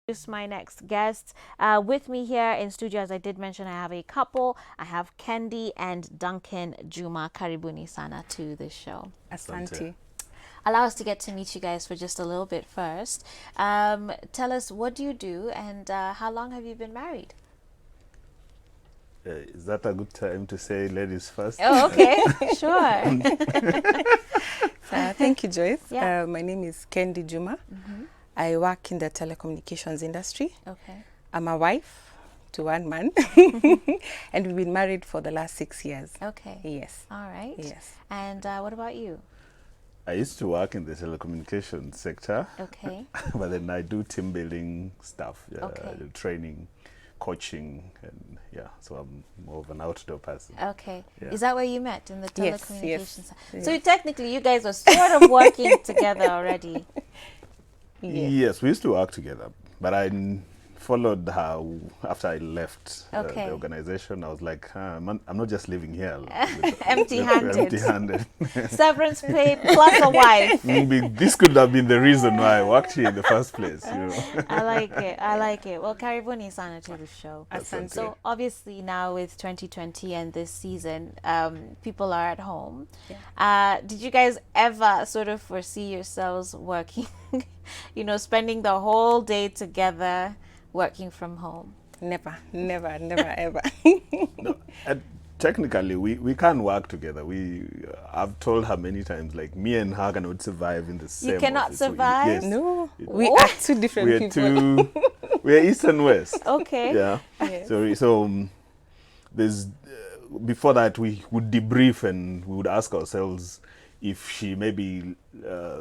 Introduce my next guest. With me here in studio, as I did mention, I have a couple. I have Kendi and Duncan Juma. Karibuni sana to the show. Asante. Allow us to get to meet you guys for just a little bit first. Tell us, what do you do, and how long have you been married? Is that a good time to say ladies first? Oh, okay. Sure. Thank you, Joyce. Yeah. My name is Kendi Juma. I work in the telecommunications industry. Okay. I'm a wife to one man, and we've been married for the last 6 years. Okay. Yes. All right. Yes. And what about you? I used to work in the telecommunications sector, Okay. but then I do team building stuff, Okay. training, coaching, and so I'm more of an outdoor person. Okay. Yeah. Is that where you met, in the Yes, telecommunications? yes, side? So yes. technically, you guys were sort of working together already. Yes. Yes, we used to work together, but followed her after I left Okay. the organization. I was like, I'm not just living here Empty-handed. empty-handed. Severance pay plus a wife. This could have been the reason why I worked here in the first place. I like it. I like it. Well, Karibuni sana to the show. Asante. So obviously now with 2020 and this season, people are at home. Yeah. Did you guys ever sort of foresee yourselves working, spending the whole day together, working from home? Never, ever. No, technically, we can work together. I've told her many times, like, me and her cannot survive in the same cannot office. survive? Yes. No, we What? are two different We're people. we're east and west. Okay. Yeah. Yes. So there's before that we would debrief and we would ask ourselves if she maybe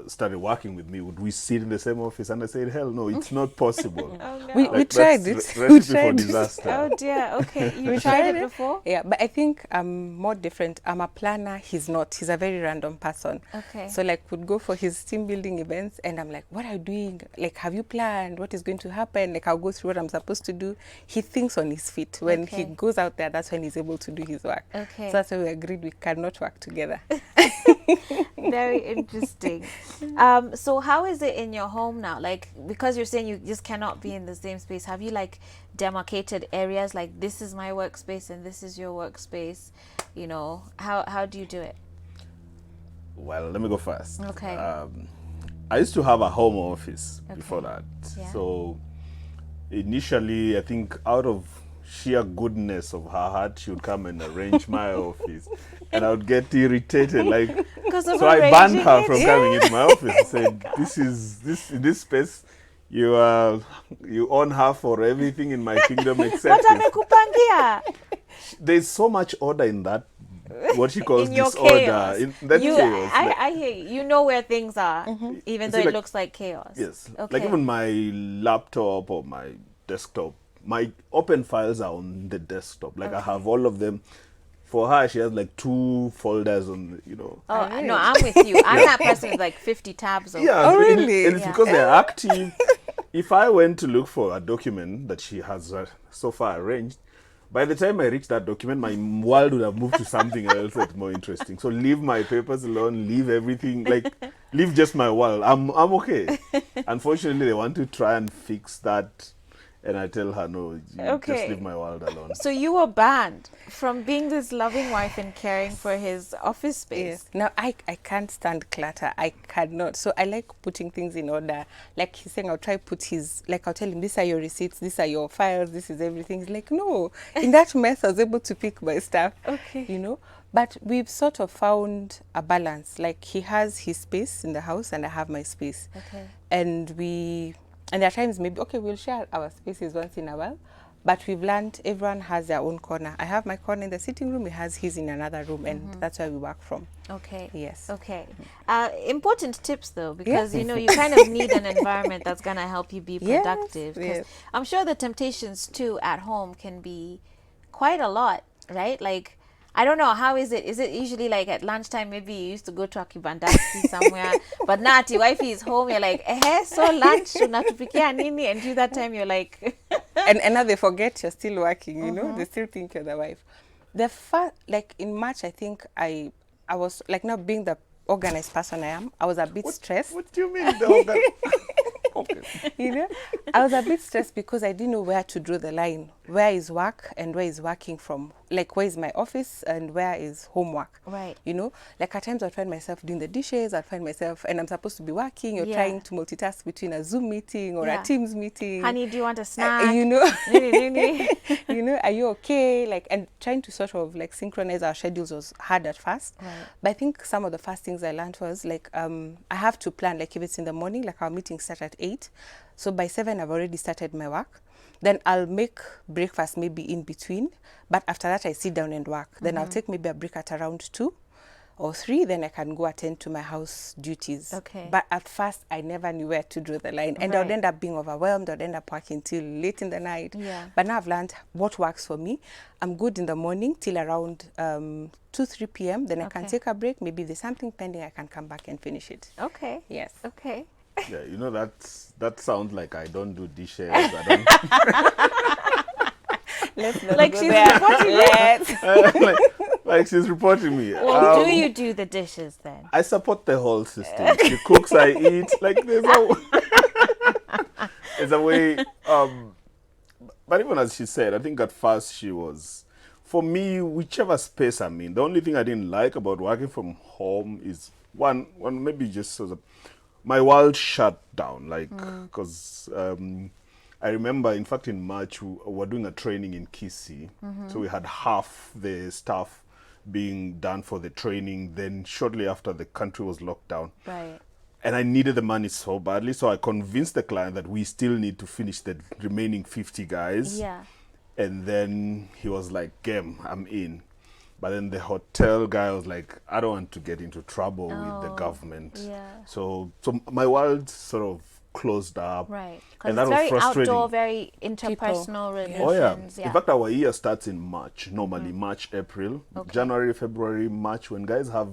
started working with me, would we sit in the same office? And I said, hell no, it's not possible. Oh no. We Like, tried that's it. re- We Recipe for tried it. disaster. Oh dear. Okay. You We tried tried it it. before? Yeah, but I think I'm more different. I'm a planner. He's not. He's a very random person. Okay. So like would go for his team building events and I'm like, what are you doing? Like, have you planned what is going to happen? Like, I'll go through what I'm supposed to do. He thinks on his feet. When he Okay. goes out there, that's when he's able to do his work. Okay. So that's why we agreed we cannot work together. Very interesting. So how is it in your home now? Like, because you're saying you just cannot be in the same space, have you like demarcated areas, like this is my workspace and this is your workspace? How do you do it? Well, let me go first. Okay. I used to have a home office before Okay. that. Yeah. So initially, I think out of sheer goodness of her heart, she would come and arrange my office. And I would get irritated. Like, Because of so I banned arranging her it? from coming into my office. I said, in this space, you own her for everything in my kingdom except What this. amekupangia? There's so much order in that, what she calls In your disorder. chaos. In that You, chaos. Like, I hear you. You know where things are, even though See, it like- looks like chaos. Yes. Okay. Like even my laptop or my desktop, my open files are on the desktop. Like I have all of them. For her, she has like 2 folders on, Oh, Really? no, I'm with you. I'm that person with like 50 tabs open. Yeah. Oh, and- really? And it's Yeah. because they're active. If I went to look for a document that she has so far arranged, by the time I reach that document, my world would have moved to something else that's more interesting. So leave my papers alone, leave everything, like leave just my world. I'm okay. Unfortunately, they want to try and fix that, and I tell her, no, you Okay. just leave my world alone. So you were banned from being this loving wife and caring for his office space. Yes. Now I can't stand clutter. I cannot. So I like putting things in order. Like he's saying, I'll try put I'll tell him, these are your receipts, these are your files, this is everything. He's like, no. In that mess, I was able to pick my stuff. Okay. But we've sort of found a balance. Like he has his space in the house and I have my space. Okay. And there are times maybe, okay, we'll share our spaces once in a while. But we've learned everyone has their own corner. I have my corner in the sitting room, he has his in another room, and that's where we work from. Okay. Yes. Okay. Important tips though, because you kind of need an environment that's gonna help you be Yes, productive. 'Cause yes. I'm sure the temptations too at home can be quite a lot, right? Like, I don't know, how is it? Is it usually like at lunchtime? Maybe you used to go to a kibandaki somewhere, but now at your wifey is home. You're like, so lunch unatupikia nini? And you that time you're like, and now they forget you're still working, they still think you're the wife. Like in March, I think I was like, now being the organized person I am, I was a bit stressed. What do you mean? The You know, I was a bit stressed because I didn't know where to draw the line. Where is work and where is working from? Like, where is my office and where is homework? Right. You know, like at times I'd find myself doing the dishes, I'd find myself, and I'm supposed to be working, you're Yeah. trying to multitask between a Zoom meeting or Yeah. a Teams meeting. Honey, do you want a snack? You know, Nini. you know, are you okay? Like, and trying to sort of like synchronize our schedules was hard at first. Right. But I think some of the first things I learned was like, I have to plan, like if it's in the morning, like our meetings start at 8. So by 7, I've already started my work. Then I'll make breakfast maybe in between. But after that, I sit down and work. Then I'll take maybe a break at around 2 or 3. Then I can go attend to my house duties. Okay. But at first, I never knew where to draw the line. And I would Right. end up being overwhelmed. I'd end up working till late in the night. Yeah. But now I've learned what works for me. I'm good in the morning till around 2, 3 p.m. Then I can Okay. take a break. Maybe if there's something pending, I can come back and finish it. Okay. Yes. Okay. Yeah, you know, that sounds like I don't do dishes. I don't. Let's not Like go she's there. reporting you. Let's. like she's reporting me. Well, do you do the dishes then? I support the whole system. She cooks, I eat. Like there's a way. But even as she said, I think at first she was, for me, whichever space I'm in. The only thing I didn't like about working from home is one maybe just sort of my world shut down. Like because I remember, in fact, in March we were doing a training in Kisii, so we had half the staff being done for the training. Then shortly after, the country was locked down. Right. And I needed the money so badly, so I convinced the client that we still need to finish the remaining 50 guys. Yeah. And then he was like, game, I'm in. But then the hotel guy was like, I don't want to get into trouble with the government. Yeah. So my world sort of closed up. Right. Because And it's that was very frustrating. outdoor, very interpersonal relations. Oh yeah. Yeah. In fact, our year starts in March, normally March, April, Okay. January, February, March. When guys have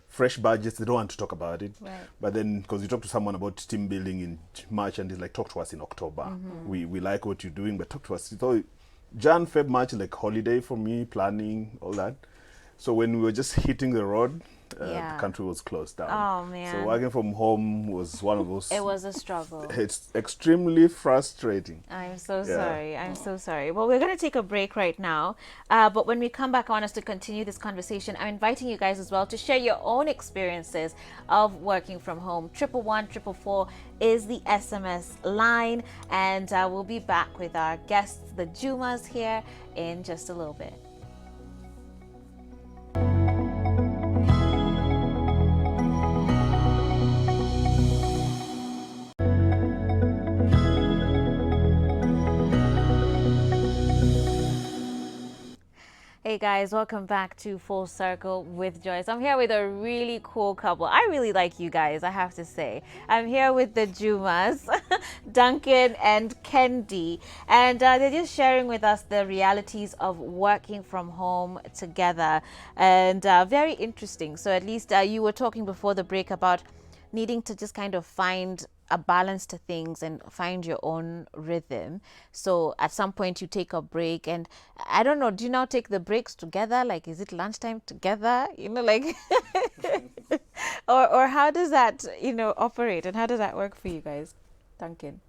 fresh budgets, they don't want to talk about it. Right. But then, because you talk to someone about team building in March, and he's like, talk to us in October. We like what you're doing, but talk to us. So Jan, Feb, March, like holiday for me, planning, all that. So when we were just hitting the road, Yeah. the country was closed down. Oh, man. So working from home was one of those. It was a struggle. It's extremely frustrating. I'm so Yeah. sorry. I'm so sorry. Well, we're going to take a break right now. But when we come back, I want us to continue this conversation. I'm inviting you guys as well to share your own experiences of working from home. 111-444 is the SMS line. And we'll be back with our guests, the Jumas, here in just a little bit. Hey guys, welcome back to Full Circle with Joyce. I'm here with a really cool couple. I really like you guys, I have to say. I'm here with the Jumas, Duncan and Kendi, and they're just sharing with us the realities of working from home together, and very interesting. So at least you were talking before the break about needing to just kind of find a balance to things and find your own rhythm. So at some point you take a break, and I don't know, do you now take the breaks together? Like, is it lunchtime together? You know, like, or how does that, operate, and how does that work for you guys? Duncan.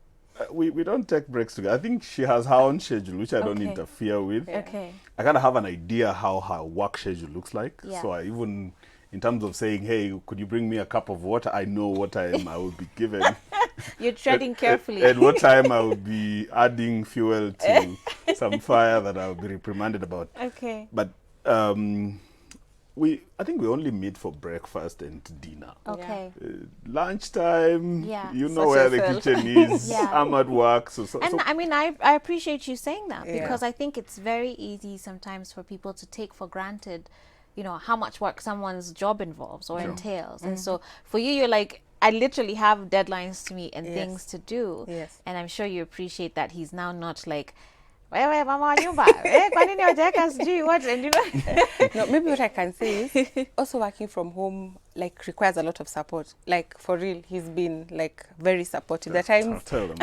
We don't take breaks together. I think she has her own schedule, which I don't Okay. interfere with. Okay. I kind of have an idea how her work schedule looks like. Yeah. So I even, in terms of saying, hey, could you bring me a cup of water? I know what time I will be given. You're treading carefully. And what time I will be adding fuel to some fire that I'll be reprimanded about. Okay. But I think we only meet for breakfast and dinner. Okay. Lunchtime, Yeah. you know Sort where the yourself. kitchen is. Yeah. I'm at work. So And I mean, I appreciate you saying that, Yeah. because I think it's very easy sometimes for people to take for granted, how much work someone's job involves or entails. And so for you, you're like, I literally have deadlines to meet and Yes. things to do. Yes. And I'm sure you appreciate that he's now not like, wewe mama wa nyumba, kwa nini hujaweka sijui what, and No, maybe what I can say is also working from home like requires a lot of support. Like for real, he's been like very supportive. There are times tell them.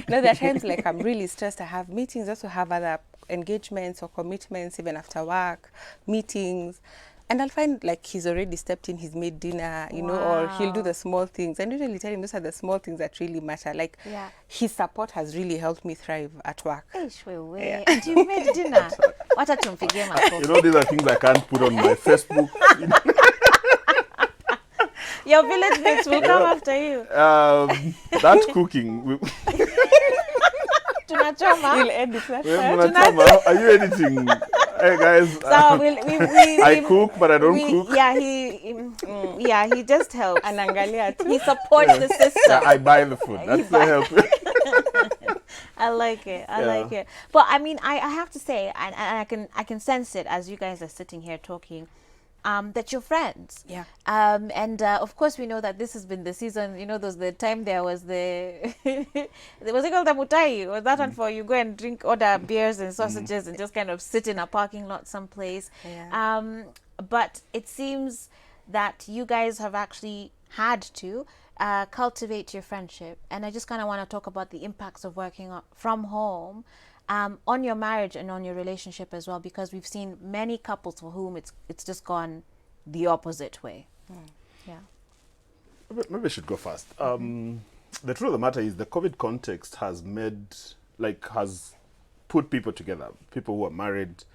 no, there are times like I'm really stressed. I have meetings, also have other engagements or commitments even after work, meetings. And I'll find like he's already stepped in, he's made dinner, you know, or he'll do Wow. the small things. And usually tell him those are the small things that really matter. Like Yeah. his support has really helped me thrive at work. Eish, wewe. Yeah. And you made dinner. Wacha tumpigie makofi. You know, these are things I can't put on my Facebook. Your village mates will come after you. That cooking. Tunachoma. We'll edit that. Are you editing? Hey guys, So I cook, but I don't cook. Yeah, he just helps. Anangalia tu. He supports the system. Yeah, I buy the food. That's the help. I like it. I Yeah. like it. But I mean, I have to say, and I can sense it as you guys are sitting here talking, that you're friends. Yeah. And of course, we know that this has been the season. You know, the time there was was it called the mutai? Was that one for you go and order beers and sausages and just kind of sit in a parking lot someplace? Yeah. But it seems that you guys have actually had to cultivate your friendship, and I just kind of want to talk about the impacts of working from home on your marriage and on your relationship as well, because we've seen many couples for whom it's just gone the opposite way. Yeah. Maybe I should go first. The truth of the matter is the COVID context has put people together, people who are married,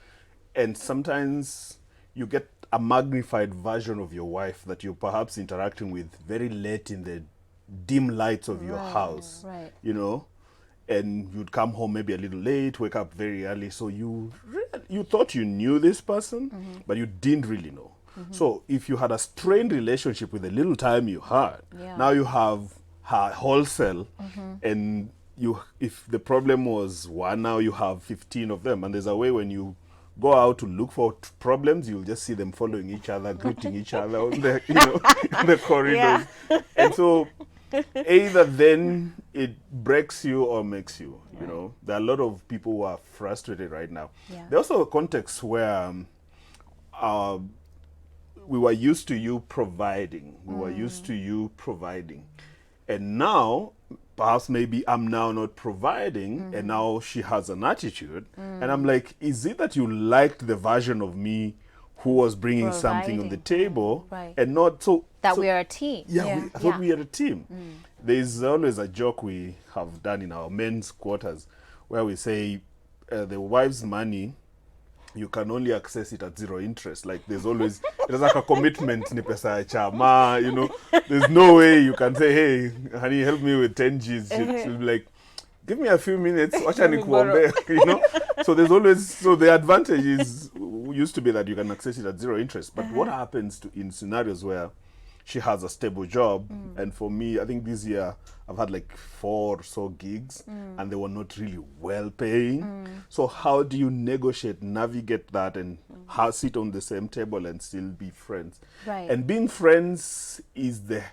and sometimes you get a magnified version of your wife that you're perhaps interacting with very late in the dim lights of your house, right. you know, and you'd come home maybe a little late, wake up very early, so you thought you knew this person, but you didn't really know. So if you had a strained relationship with the little time you had, Yeah. now you have her wholesale, and if the problem was one, now you have 15 of them. And there's a way when you go out to look for problems, you'll just see them following each other, greeting each other on the, in the corridors. And so either then it breaks you or makes you, you know. There are a lot of people who are frustrated right now. Yeah. There's also a context where we were used to you providing. We were used to you providing. And now, perhaps maybe I'm now not providing, and now she has an attitude. And I'm like, is it that you liked the version of me who was bringing something on the table Right. and not so... That so- we are a team. yeah, Yeah. I thought Yeah. we are a team. There's always a joke we have done in our men's quarters where we say the wife's money, you can only access it at zero interest. Like there's like a commitment, ni pesa ya chama, you know. There's no way you can say, hey, honey, help me with 10 G's. She'll be like, give me a few minutes, wacha nikuombe, you know. So the advantage used to be that you can access it at zero interest. But what happens in scenarios where she has a stable job, and for me, I think this year I've had like 4 or so gigs, and they were not really well paying. So how do you navigate that, and sit on the same table and still be friends? Right. And being friends is the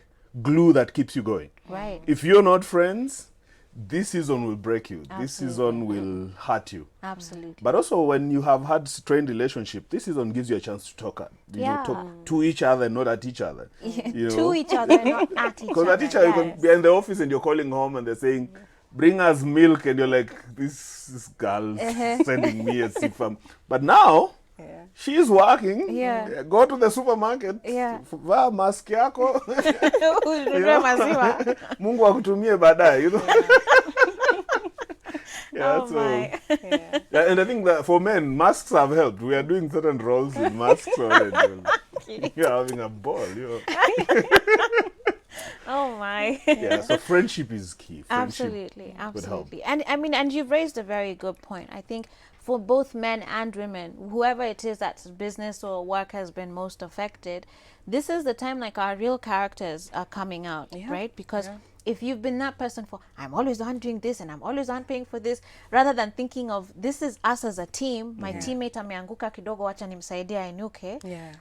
glue that keeps you going. Right. If you're not friends, this season will break you. This Absolutely. season will hurt you. Absolutely. But also, when you have had strained relationship, this season gives you a chance to talk, Yeah. talk to each other, not at each other. You know? To each other, not at each Because other. at each other, you Yes. can be in the office and you're calling home and they're saying, bring us milk, and you're like, this girl sending me as if I'm... But now, Yeah. she's working. Yeah. Go to the supermarket. Yeah. Vaa mask yako. Ununue maziwa. Mungu akutumie baadaye, you know. Yeah, Oh my. Yeah. Yeah, and I think that for men, masks have helped. We are doing certain roles in masks already. You're having a ball, you know. Oh my. Yeah, so friendship is key. Friendship Absolutely, would help. absolutely. And I mean, and you've raised a very good point. I think for both men and women, whoever it is that's business or work has been most affected, this is the time like our real characters are coming out, Yeah, right? Because yeah. if you've been that person for, I'm always on doing this and I'm always on paying for this, rather than thinking of this is us as a team, my teammate ameanguka kidogo, wacha nimsaidia ainuke. Yeah.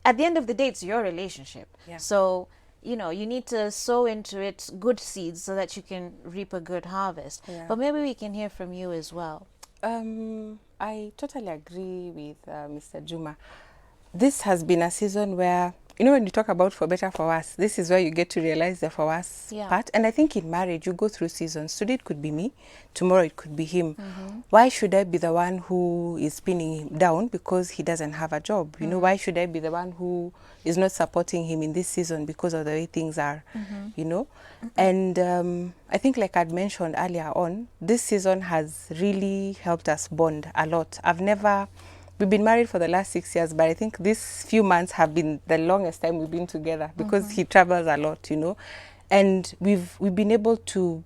At the end of the day, it's your relationship. Yeah. So, you know, you need to sow into it good seeds so that you can reap a good harvest. Yeah. But maybe we can hear from you as well. I totally agree with Mr. Juma. This has been a season where you know, when you talk about for better, for worse, this is where you get to realize the for worse Yeah. part. And I think in marriage, you go through seasons. Today it could be me, tomorrow it could be him. Why should I be the one who is pinning him down because he doesn't have a job? You know, why should I be the one who is not supporting him in this season because of the way things are, you know? And I think, like I'd mentioned earlier on, this season has really helped us bond a lot. We've been married for the last 6 years, but I think these few months have been the longest time we've been together because he travels a lot, you know. And we've been able to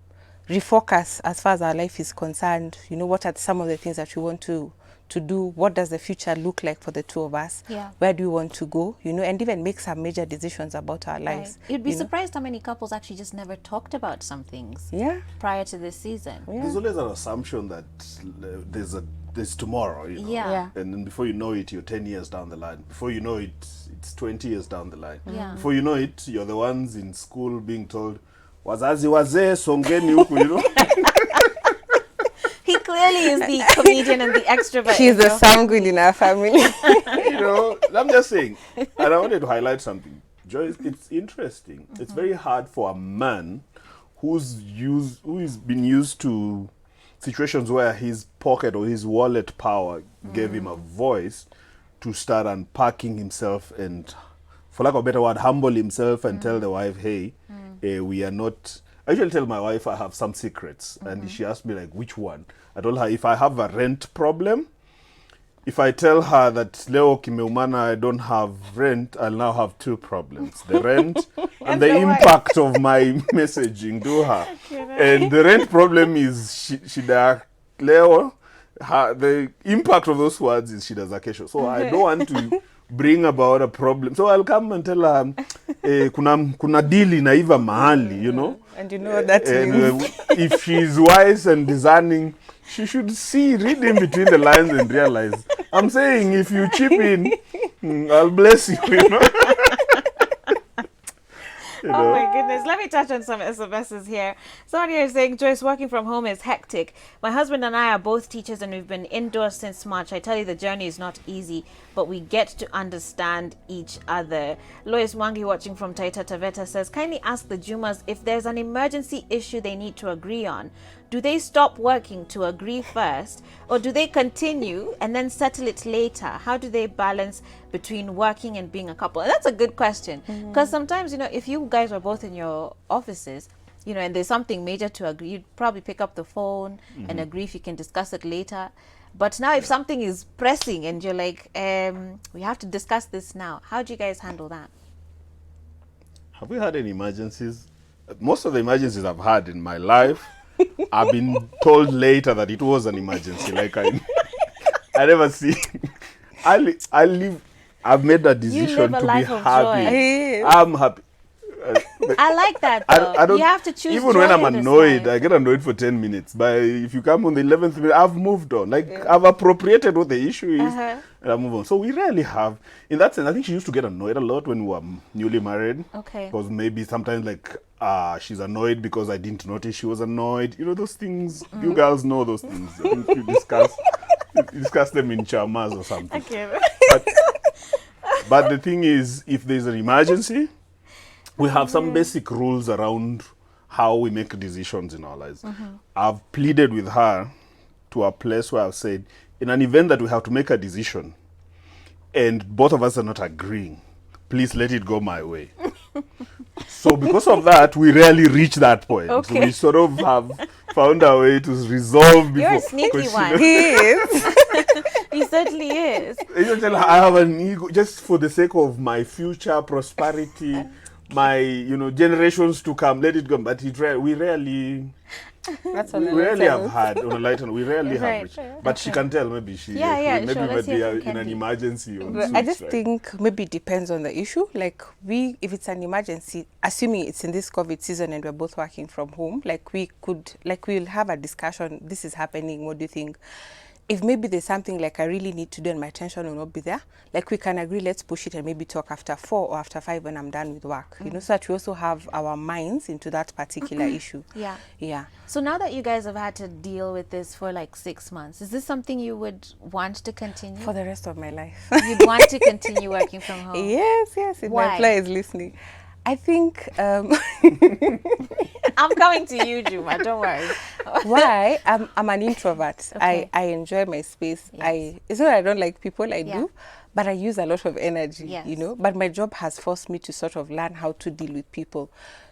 refocus as far as our life is concerned. You know, what are some of the things that we want to do? What does the future look like for the two of us? Yeah. Where do we want to go? You know, and even make some major decisions about our lives. Right. You'd be you know. surprised how many couples actually just never talked about some things Yeah. prior to this season. Yeah. There's always an assumption that there's tomorrow, you know. Yeah. And then before you know it, you're 10 years down the line. Before you know it, it's 20 years down the line. Yeah. Before you know it, you're the ones in school being told, wazazi wazee songeni huku, you know. He clearly is the comedian and the extrovert. He's you the know. sanguine in our family. You know, I'm just saying. And I wanted to highlight something. Joyce, it's interesting. It's very hard for a man who's been used to situations where his pocket or his wallet power gave him a voice to start unpacking himself and, for lack of a better word, humble himself and tell the wife, hey, we are not... I usually tell my wife I have some secrets, and she asked me, like, which one? I told her, if I have a rent problem, if I tell her that leo kimeumana I don't have rent, I'll now have two problems: the rent and the impact of my messaging to her. And the rent problem is she leo. The impact of those words is she does a kesho. So I don't want to bring about a problem. So I'll come and tell her, kuna deal inaiva mahali, you know. And you know what that And means. if she's wise and discerning, she should read in between the lines and realize. I'm saying, if you chip in, I'll bless you, you know. You Oh know? my goodness. Let me touch on some SMSs here. Someone here is saying, Joyce, working from home is hectic. My husband and I are both teachers and we've been indoors since March. I tell you, the journey is not easy, but we get to understand each other. Lois Mwangi, watching from Taita Taveta, says, kindly ask the Jumas if there's an emergency issue they need to agree on. Do they stop working to agree first, or do they continue and then settle it later? How do they balance between working and being a couple? And that's a good question, because sometimes, you know, if you guys were both in your offices, you know, and there's something major to agree, you'd probably pick up the phone and agree if you can discuss it later. But now if something is pressing and you're like, we have to discuss this now, how do you guys handle that? Have we had any emergencies? Most of the emergencies I've had in my life, I've been told later that it was an emergency. Like I never see. I live. I've made a decision live a to be life of happy. joy. Yes. I'm happy. I like that though. I don't, you have to choose even joy when I'm in this annoyed, life. I get annoyed for 10 minutes. But if you come on the 11th minute, I've moved on. Like, I've appropriated what the issue is, and I move on. So we rarely have. In that sense, I think she used to get annoyed a lot when we were newly married. Okay. Because maybe sometimes, like, she's annoyed because I didn't notice she was annoyed. You know, those things, you girls know those things. I think you discuss them in chamas or something. Okay. But the thing is, if there's an emergency, we have some basic rules around how we make decisions in our lives. I've pleaded with her to a place where I've said, in an event that we have to make a decision and both of us are not agreeing, please let it go my way. So because of that, we rarely reach that point. Okay. So we sort of have found a way to resolve before. You're a sneaky because she one. knows- He is. He certainly is. You tell her I have an ego just for the sake of my future prosperity, my generations to come. Let it go. But we rarely That's we on rarely have had on a light note. We rarely Right. have reached. But she can tell maybe she Yeah, yeah, maybe sure. might Let's be hear from in an Kendi. emergency. Or But I such, just right? think maybe it depends on the issue. Like if it's an emergency, assuming it's in this COVID season and we're both working from home, we'll have a discussion. This is happening. What do you think? if maybe there's something like I really need to do and my attention will not be there, like we can agree, let's push it and maybe talk after 4 or after 5 when I'm done with work, you know, so that we also have our minds into that particular issue. Yeah. Yeah. So now that you guys have had to deal with this for like 6 months, is this something you would want to continue? For the rest of my life. You'd want to continue working from home? Yes, if Why? my employer is listening. I think I'm coming to you, Juma, don't worry. why I'm an introvert. Okay. I enjoy my space. Yes. It's not that I don't like people, I Yeah. do, but I use a lot of energy, Yes. you know. But my job has forced me to sort of learn how to deal with people.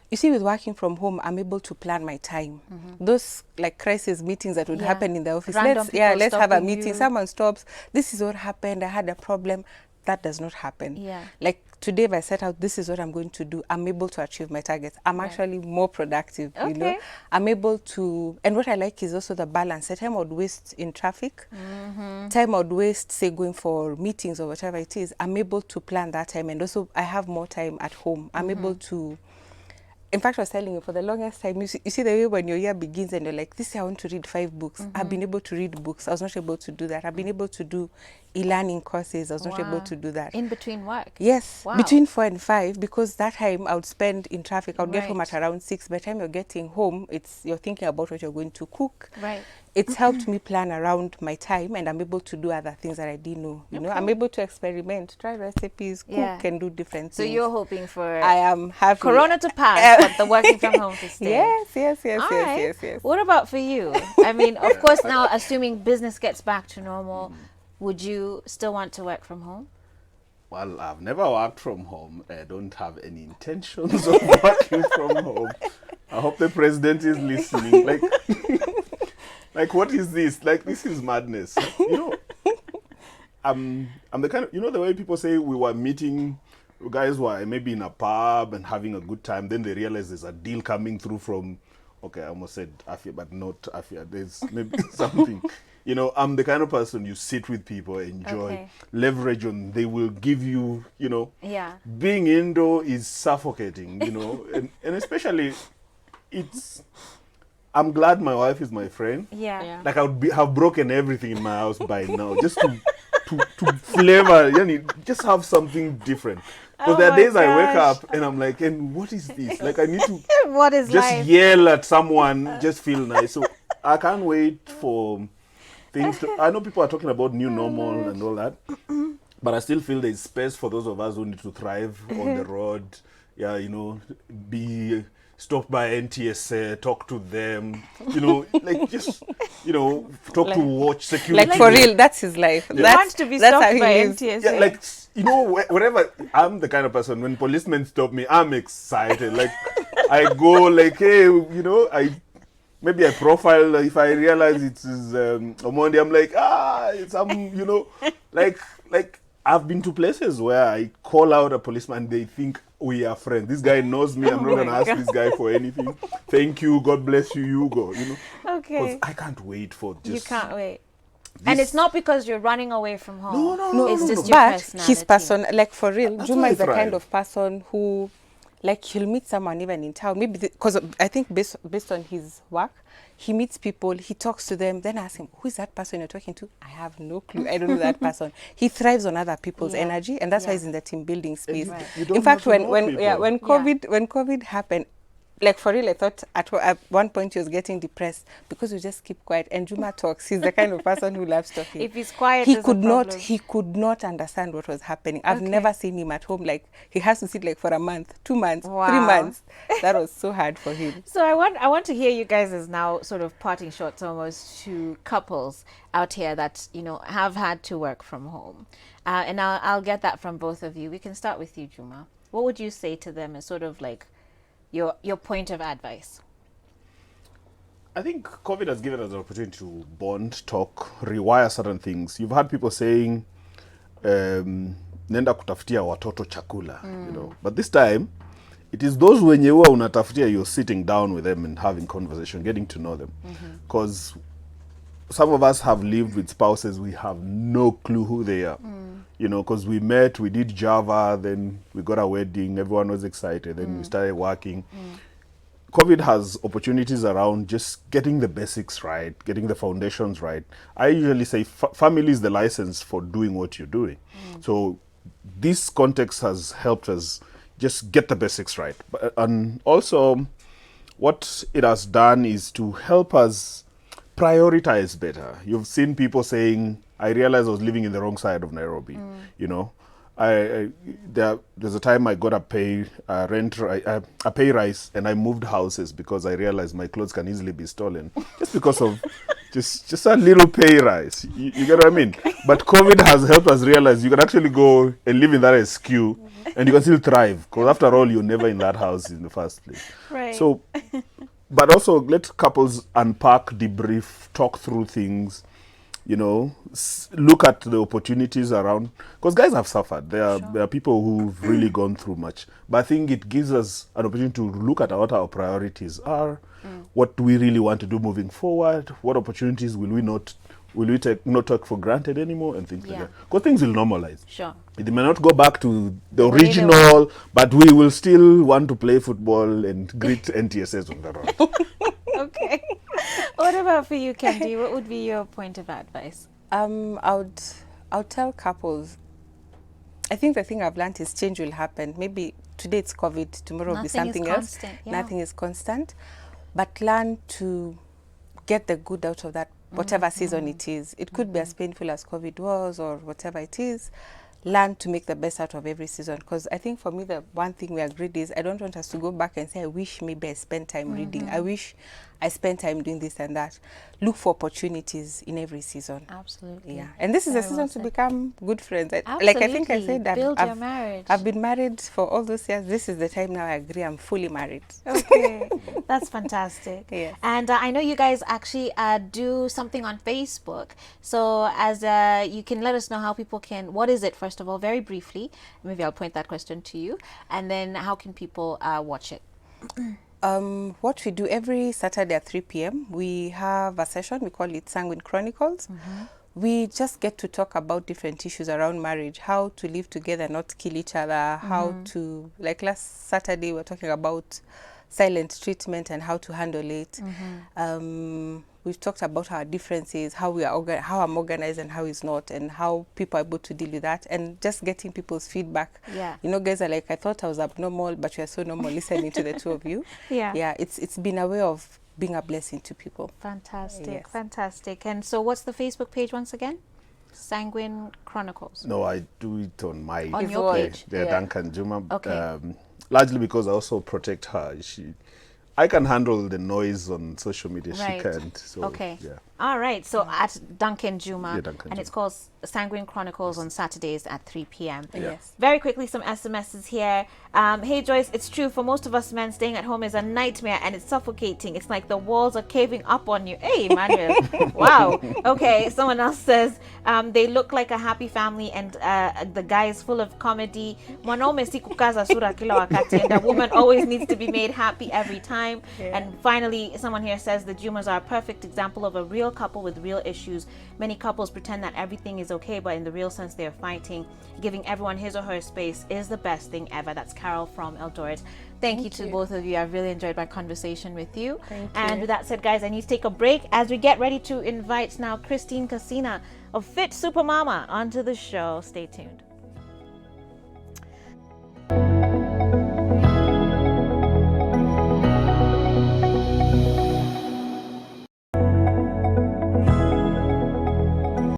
You see, with working from home, I'm able to plan my time. Those like crisis meetings that would Yeah. happen in the office. Random people Let's have a stopping meeting. you. Someone stops. This is what happened. I had a problem. That does not happen. Yeah. Like today, if I set out, this is what I'm going to do, I'm able to achieve my targets. I'm actually more productive, you know. Okay. I'm able to, and what I like is also the balance. The time I would waste in traffic, time I would waste, say, going for meetings or whatever it is, I'm able to plan that time. And also, I have more time at home. I'm able to, in fact, I was telling you, for the longest time, you see the way when your year begins and you're like, this year I want to read 5 books. I've been able to read books. I was not able to do that. I've been able to do e-learning courses. I was not able Wow. to do that. In between work? Yes, Wow. between 4 and 5, because that time I would spend in traffic. I would get home Right. at around 6. By the time you're getting home, you're thinking about what you're going to cook. Right. It's helped me plan around my time, and I'm able to do other things that I didn't know. You know, I'm able to experiment, try recipes, cook, Yeah. and do different So things. you're hoping for I am happy. Corona to pass, but the working from home to stay. Yes. All right. Yes. What about for you? I mean, of course, now assuming business gets back to normal, would you still want to work from home? Well, I've never worked from home. I don't have any intentions of working from home. I hope the president is listening. Like, what is this? Like, this is madness. You know, I'm the kind of, you know, the way people say we were meeting, you guys were maybe in a pub and having a good time. Then they realize there's a deal coming through from, okay, I almost said Afia, but not Afia. There's maybe something. You know, I'm the kind of person you sit with people, enjoy, Okay. leverage on. They will give you, you know. Yeah. Being indoor is suffocating, you know, and especially I'm glad my wife is my friend. Yeah. Like I would have broken everything in my house by now just to flavor, you know, just have something different. Because Oh there are my days I wake gosh. up and I'm like, and what is this? Like I need to What is just life? yell at someone, just feel nice. So I can't wait for things to, I know people are talking about new normal and all that, but I still feel there's space for those of us who need to thrive on the road. Yeah, you know, be stopped by NTSA, talk to them, you know, like just, you know, talk to watch security. Like for real, that's his life. He That's, wants to be that's how stopped he by lives. MTSA. Yeah, like, you know, whenever I'm the kind of person, when policemen stop me, I'm excited. Like, I go like, hey, you know, maybe I profile, if I realize it is Omondi, I'm like, it's you know, like I've been to places where I call out a policeman, they think we are friends. This guy knows me, I'm not going to ask this guy for anything. Thank you, God bless you, you go, you know. Okay. 'Cause I can't wait for just... You can't wait. And it's not because you're running away from home. No, It's no, just no. your But personality. his person, like for real, That's Juma why I is the thrive. kind of person who, like, he'll meet someone even in town. Maybe because I think based on his work, he meets people, he talks to them, then I ask him, who is that person you're talking to? I have no clue. I don't know that person. He thrives on other people's Yeah. energy, and that's why Yeah. he's in the team building space. you- you don't In fact, have to know when people. when COVID happened, like for real, I thought at one point he was getting depressed because we just keep quiet. And Juma talks. He's the kind of person who loves talking. If he's quiet, he there's a could not. problem. He could not understand what was happening. I've Okay. never seen him at home. Like he has to sit like for a month, 2 months, 3 Wow. months. That was so hard for him. So I want to hear you guys as now sort of parting shots almost to couples out here that, you know, have had to work from home. And I'll get that from both of you. We can start with you, Juma. What would you say to them as sort of like your point of advice? I think COVID has given us an opportunity to bond, talk, rewire certain things. You've had people saying, nenda kutafutia watoto chakula, you know. But this time, it is those wenye huwa unatafutia, you're sitting down with them and having conversation, getting to know them. Because some of us have lived with spouses, we have no clue who they are. You know, because we met, we did Java, then we got a wedding, everyone was excited, then we started working. COVID has opportunities around just getting the basics right, getting the foundations right. I usually say family is the license for doing what you're doing. So this context has helped us just get the basics right. And also, what it has done is to help us prioritize better. You've seen people saying, I realized I was living in the wrong side of Nairobi, you know. There's a time I got a pay rise, and I moved houses because I realized my clothes can easily be stolen just because of just a little pay rise. You get what I mean? But COVID has helped us realize you can actually go and live in that SQ and you can still thrive, because after all, you're never in that house in the first place. Right. So, but also let couples unpack, debrief, talk through things. You know, look at the opportunities around, because guys have suffered. There are people who've really gone through much. But I think it gives us an opportunity to look at what our priorities are, what do we really want to do moving forward, what opportunities will we not take for granted anymore, and things like that. Because things will normalize. Sure. It may not go back to the way they original, but we will still want to play football and greet NTSS on the road. Okay. What about for you, Candy? What would be your point of advice? I would tell couples, I think the thing I've learned is change will happen. Maybe today it's COVID, tomorrow will be something else. Nothing is constant. But learn to get the good out of that, whatever season it is. It could be as painful as COVID was or whatever it is. Learn to make the best out of every season. Because I think for me, the one thing we agreed is I don't want us to go back and say, I wish maybe I spent time reading. I wish I spent time doing this and that. Look for opportunities in every season. Absolutely. Yeah. And this is a season to become good friends. Like I think I said that build your marriage. I've been married for all those years. This is the time now I agree I'm fully married. Okay. That's fantastic. Yes. And I know you guys actually do something on Facebook. So as you can let us know how people can, what is it, first of all, very briefly. Maybe I'll point that question to you. And then how can people watch it? What we do every Saturday at 3 p.m, we have a session, we call it Sanguine Chronicles. We just get to talk about different issues around marriage, how to live together, not kill each other, how to, like last Saturday, we were talking about silent treatment and how to handle it. We've talked about our differences, how how I'm organized and how it's not, and how people are able to deal with that, and just getting people's feedback. Yeah. You know, guys are like, I thought I was abnormal, but you're so normal listening to the two of you. Yeah. Yeah, it's been a way of being a blessing to people. Fantastic. Yes. Fantastic. And so what's the Facebook page once again? Sanguine Chronicles. No, I do it on On your page. Yeah, Duncan Juma. Okay. Largely because I also protect her. I can handle the noise on social media. Right. She can't. So, Okay. Yeah. All right. So at Duncan Juma, Yeah, Duncan and Juma. it's called Sanguine Chronicles on Saturdays at 3 p.m. Yes. Very quickly, some SMSs here. Hey Joyce, it's true, for most of us men, staying at home is a nightmare and it's suffocating. It's like the walls are caving up on you. Hey, Emmanuel. Wow. Okay. Someone else says they look like a happy family and the guy is full of comedy. Mwanaume si kukaza sura kila wakati, and a woman always needs to be made happy every time. Yeah. And finally, someone here says the Jumas are a perfect example of a real couple with real issues. Many couples pretend that everything is okay, but in the real sense they're fighting. Giving everyone his or her space is the best thing ever. That's Carol from Eldoret. Thank you to both of you. I really enjoyed my conversation with you. Thank And you. with that said, guys, I need to take a break as we get ready to invite now Christine Casina of Fit Supermama onto the show. Stay tuned.